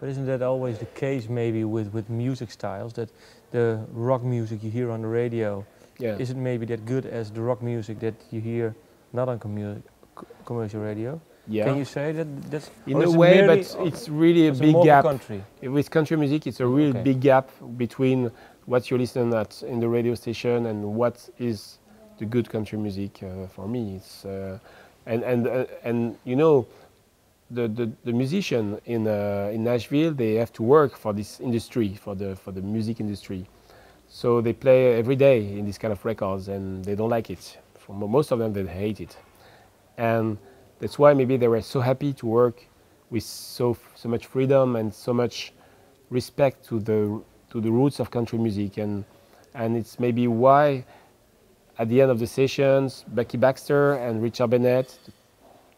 But isn't that always the case maybe with music styles, that the rock music you hear on the radio isn't maybe that good as the rock music that you hear not on commercial radio? Yeah. Can you say that that's in a way, but it's really a big gap. Country? With country music, it's a real big gap between what you listen at in the radio station and what is the good country music for me. It's and you know, the musician in Nashville, they have to work for this industry, for the music industry. So they play every day in this kind of records, and they don't like it. For most of them, they hate it, and that's why maybe they were so happy to work with so much freedom and so much respect to the roots of country music, and it's maybe why at the end of the sessions, Becky Baxter and Richard Bennett,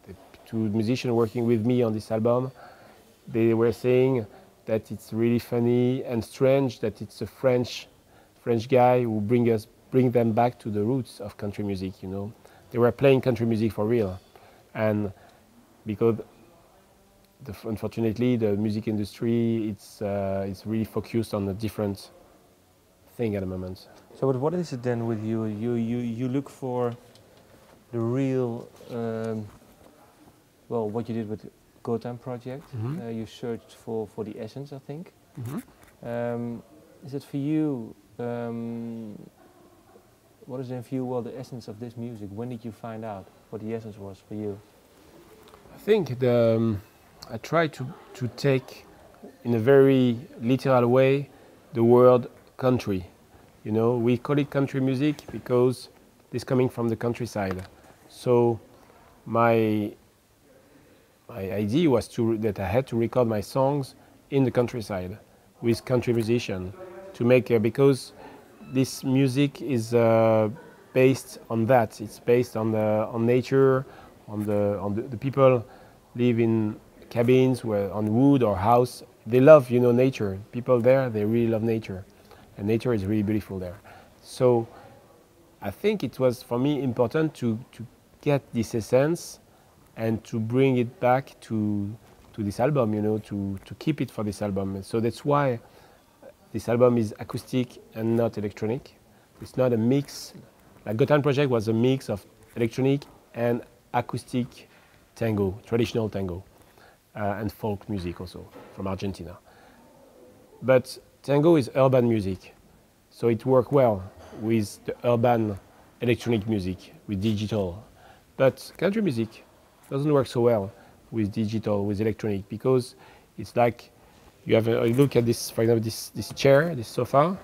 the two musicians working with me on this album, they were saying that it's really funny and strange that it's a French guy who bring them back to the roots of country music. You know, they were playing country music for real, and because unfortunately the music industry it's really focused on a different thing at the moment. So what is it then with you? You look for the real, well, what you did with Gotan Project. You searched for the essence, I think. Is it for you? What is then for you? Well, the essence of this music. When did you find out what the essence was for you? I think I try to take, in a very literal way, the word country. You know, we call it country music because it's coming from the countryside. So my idea was that I had to record my songs in the countryside with country musicians to make because this music is based on that. It's based on nature, on the people live in cabins on wood or house. They love, you know, nature. People there, they really love nature, and nature is really beautiful there. So I think it was for me important to get this essence and to bring it back to this album, you know, to keep it for this album. So that's why this album is acoustic and not electronic. It's not a mix. Like Gotan Project was a mix of electronic and acoustic tango, traditional tango, and folk music also from Argentina. But tango is urban music, so it works well with the urban electronic music, with digital. But country music doesn't work so well with digital, with electronic, because it's like you have a look at this, for example, this chair, this sofa.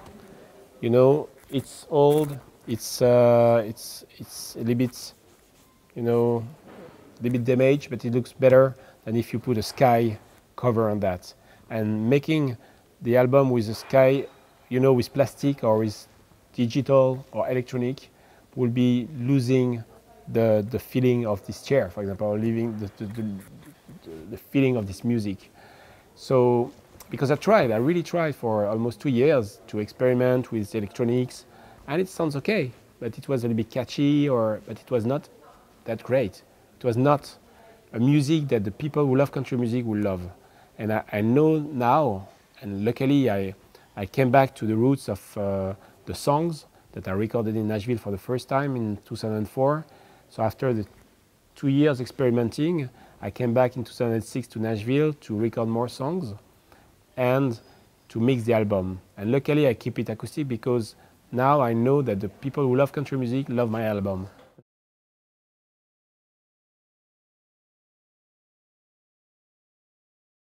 You know, it's old. It's a little bit, you know, a little bit damaged, but it looks better than if you put a sky cover on that. And making the album with a sky, you know, with plastic or with digital or electronic, will be losing the feeling of this chair, for example, or leaving the feeling of this music. So, because I really tried for almost 2 years to experiment with electronics, and it sounds okay, but it was a little bit catchy, but it was not that great. It was not a music that the people who love country music will love. And I know now, and luckily I came back to the roots of the songs that I recorded in Nashville for the first time in 2004. So after the 2 years experimenting, I came back in 2006 to Nashville to record more songs and to mix the album. And luckily I keep it acoustic because now I know that the people who love country music love my album.